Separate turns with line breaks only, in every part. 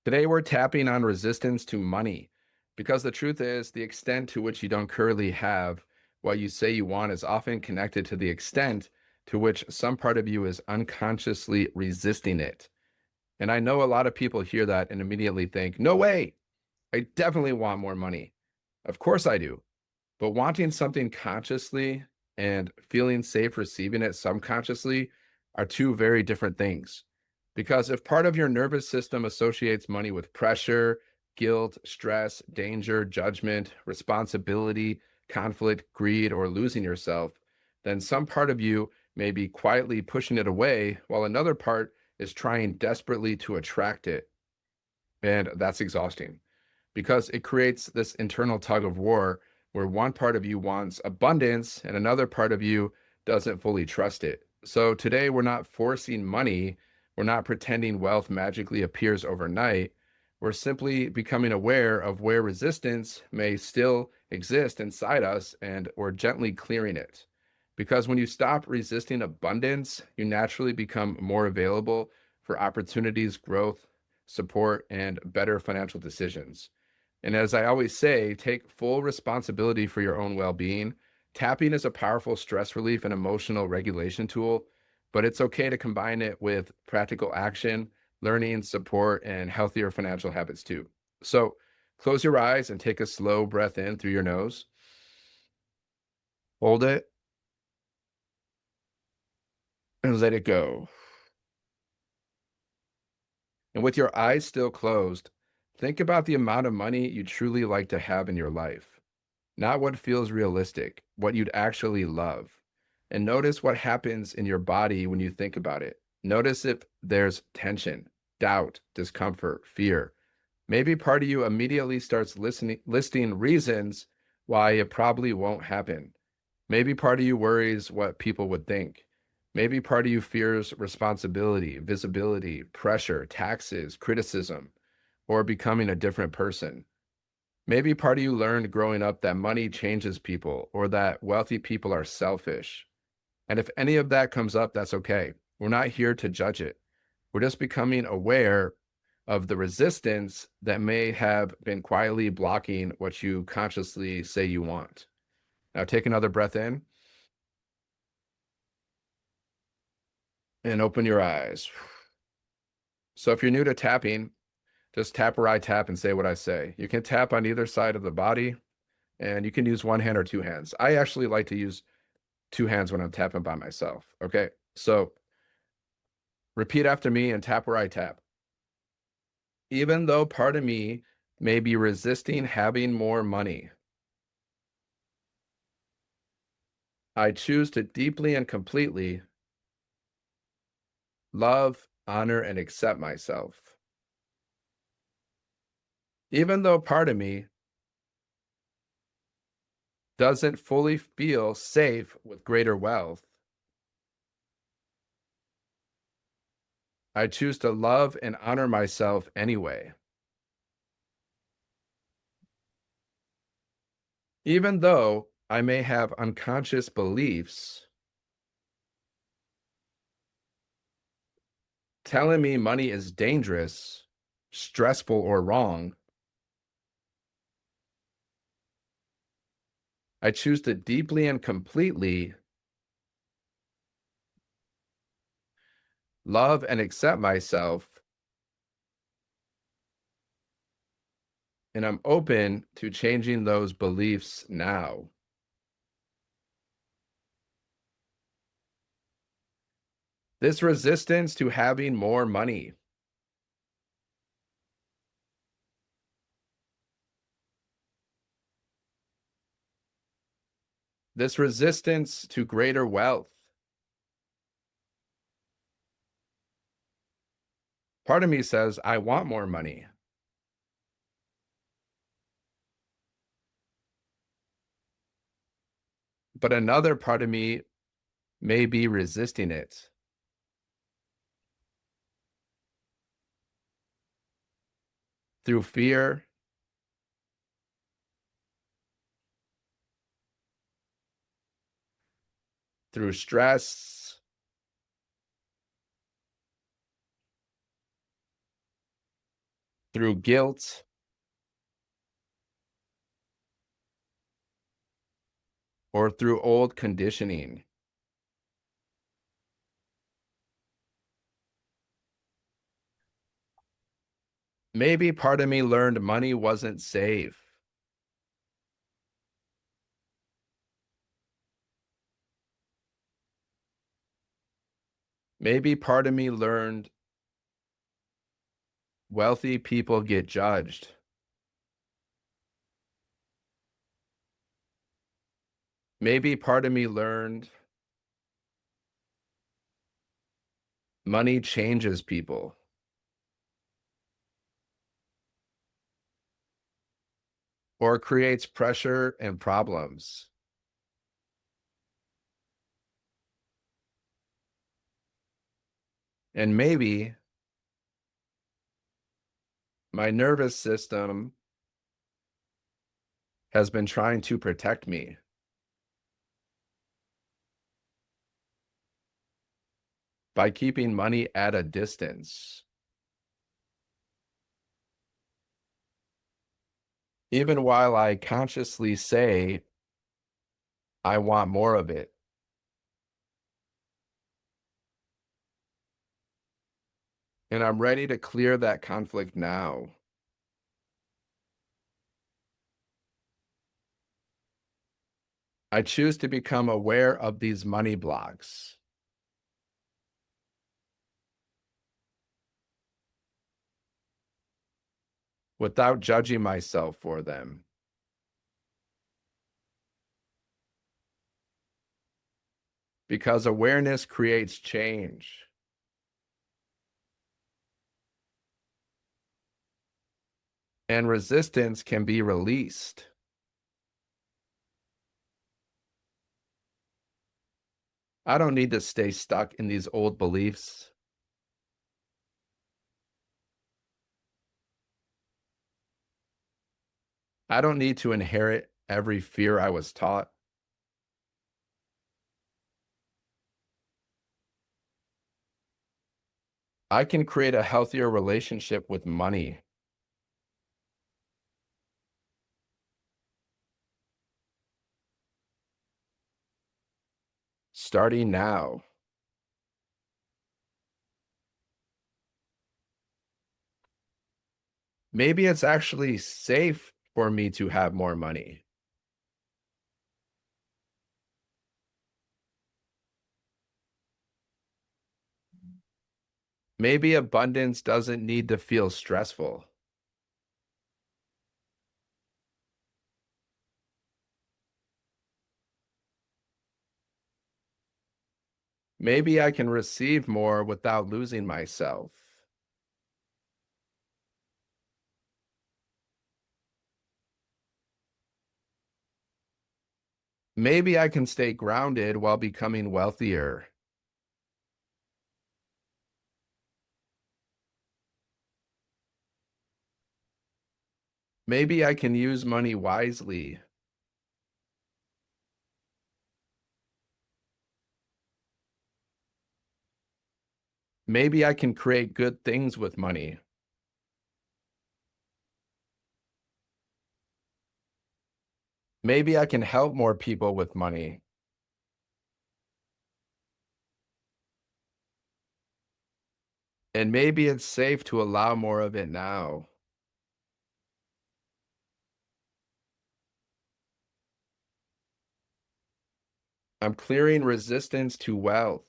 Today, we're tapping on resistance to money because the truth is, the extent to which you don't currently have what you say you want is often connected to the extent to which some part of you is unconsciously resisting it. And I know a lot of people hear that and immediately think, no way, I definitely want more money. Of course I do. But wanting something consciously and feeling safe receiving it subconsciously are two very different things. Because if part of your nervous system associates money with pressure, guilt, stress, danger, judgment, responsibility, conflict, greed, or losing yourself, then some part of you may be quietly pushing it away while another part is trying desperately to attract it. And that's exhausting because it creates this internal tug of war where one part of you wants abundance and another part of you doesn't fully trust it. So today we're not forcing money, we're not pretending wealth magically appears overnight. We're simply becoming aware of where resistance may still exist inside us and we're gently clearing it. Because when you stop resisting abundance, you naturally become more available for opportunities, growth, support, and better financial decisions. And as I always say, take full responsibility for your own well being. Tapping is a powerful stress relief and emotional regulation tool, but it's okay to combine it with practical action, learning, support, and healthier financial habits too. So close your eyes and take a slow breath in through your nose. Hold it and let it go. And with your eyes still closed, think about the amount of money you truly like to have in your life. Not what feels realistic, what you'd actually love. And notice what happens in your body when you think about it. Notice if there's tension, doubt, discomfort, fear. Maybe part of you immediately starts listing reasons why it probably won't happen. Maybe part of you worries what people would think. Maybe part of you fears responsibility, visibility, pressure, taxes, criticism, or becoming a different person. Maybe part of you learned growing up that money changes people or that wealthy people are selfish. And if any of that comes up, that's okay. We're not here to judge it. We're just becoming aware of the resistance that may have been quietly blocking what you consciously say you want. Now take another breath in and open your eyes. So if you're new to tapping, just tap where I tap and say what I say. You can tap on either side of the body and you can use one hand or two hands. I actually like to use two hands when I'm tapping by myself. Okay. So repeat after me and tap where I tap. Even though part of me may be resisting having more money, I choose to deeply and completely love, honor, and accept myself. Even though part of me doesn't fully feel safe with greater wealth, I choose to love and honor myself anyway. Even though I may have unconscious beliefs telling me money is dangerous, stressful, or wrong, I choose to deeply and completely love and accept myself, and I'm open to changing those beliefs now. This resistance to having more money, this resistance to greater wealth, part of me says, I want more money, but another part of me may be resisting it through fear, through stress, through guilt, or through old conditioning. Maybe part of me learned money wasn't safe. Maybe part of me learned wealthy people get judged. Maybe part of me learned money changes people. Or creates pressure and problems. And maybe my nervous system has been trying to protect me by keeping money at a distance. Even while I consciously say, I want more of it. And I'm ready to clear that conflict now. I choose to become aware of these money blocks. Without judging myself for them. Because awareness creates change. And resistance can be released. I don't need to stay stuck in these old beliefs. I don't need to inherit every fear I was taught. I can create a healthier relationship with money. Starting now. Maybe it's actually safe for me to have more money. Maybe abundance doesn't need to feel stressful. Maybe I can receive more without losing myself. Maybe I can stay grounded while becoming wealthier. Maybe I can use money wisely. Maybe I can create good things with money. Maybe I can help more people with money. And maybe it's safe to allow more of it now. I'm clearing resistance to wealth,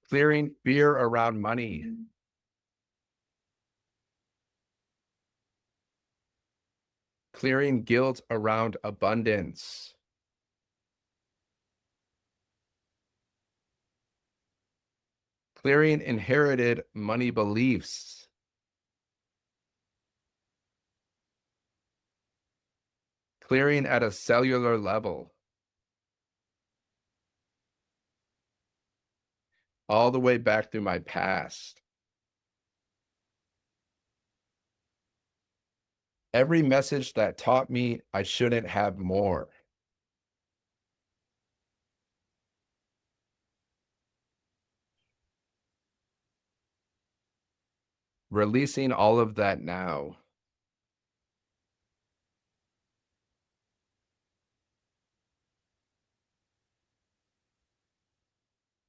clearing fear around money, clearing guilt around abundance, clearing inherited money beliefs, clearing at a cellular level, all the way back through my past. Every message that taught me I shouldn't have more. Releasing all of that now.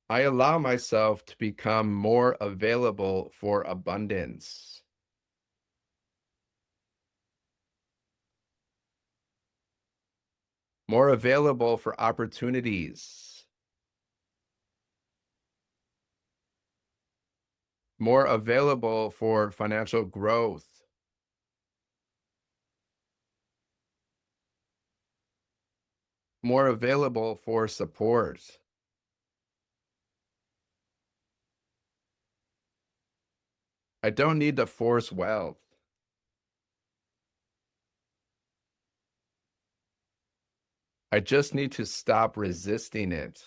I allow myself to become more available for abundance, more available for opportunities, more available for financial growth, more available for support. I don't need to force wealth. I just need to stop resisting it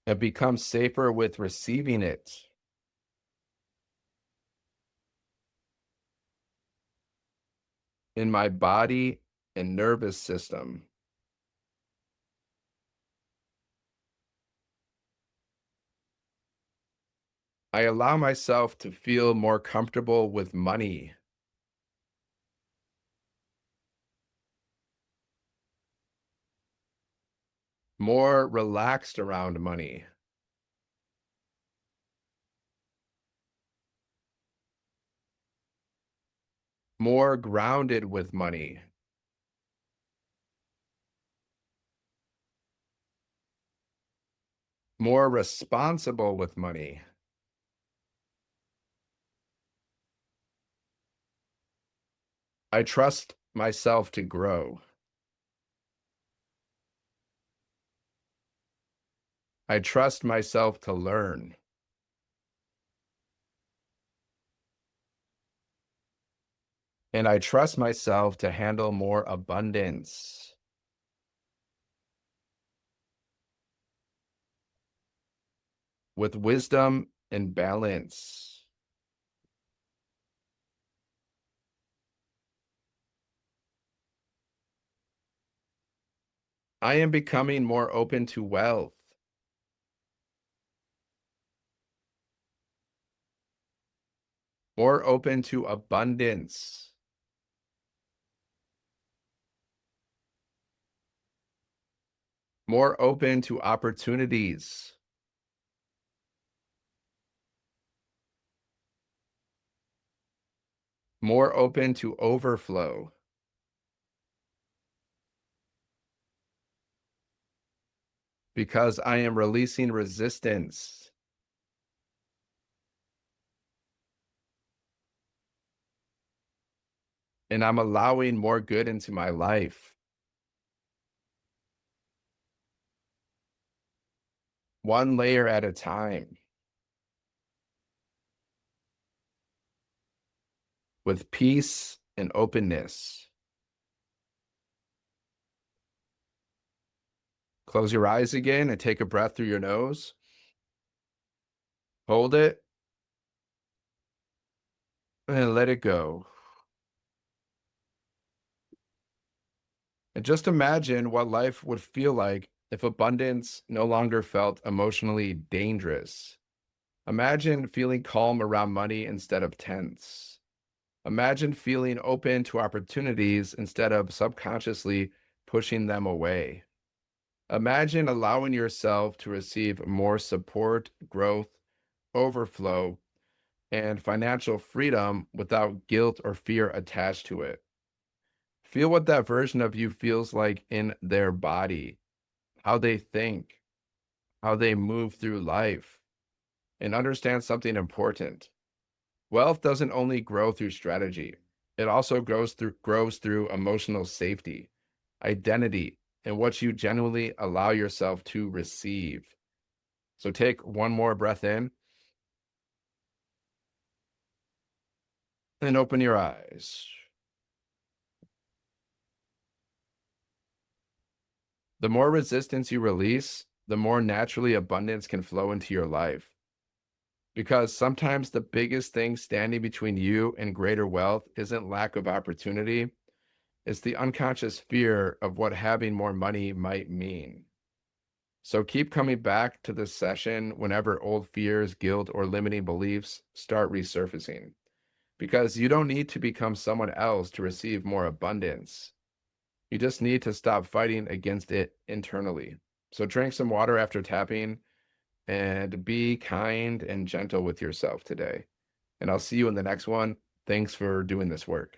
and become safer with receiving it in my body and nervous system. I allow myself to feel more comfortable with money, more relaxed around money, more grounded with money. More responsible with money. I trust myself to grow. I trust myself to learn. And I trust myself to handle more abundance with wisdom and balance. I am becoming more open to wealth, more open to abundance, more open to opportunities, more open to overflow, because I am releasing resistance. And I'm allowing more good into my life, one layer at a time, with peace and openness. Close your eyes again and take a breath through your nose. Hold it and let it go. And just imagine what life would feel like if abundance no longer felt emotionally dangerous. Imagine feeling calm around money instead of tense. Imagine feeling open to opportunities instead of subconsciously pushing them away. Imagine allowing yourself to receive more support, growth, overflow, and financial freedom without guilt or fear attached to it. Feel what that version of you feels like in their body, how they think, how they move through life, and understand something important. Wealth doesn't only grow through strategy, it also grows through emotional safety, identity, and what you genuinely allow yourself to receive. So take one more breath in and open your eyes. The more resistance you release, the more naturally abundance can flow into your life. Because sometimes the biggest thing standing between you and greater wealth isn't lack of opportunity, it's the unconscious fear of what having more money might mean. So keep coming back to this session whenever old fears, guilt, or limiting beliefs start resurfacing, because you don't need to become someone else to receive more abundance. You just need to stop fighting against it internally. So drink some water after tapping and be kind and gentle with yourself today. And I'll see you in the next one. Thanks for doing this work.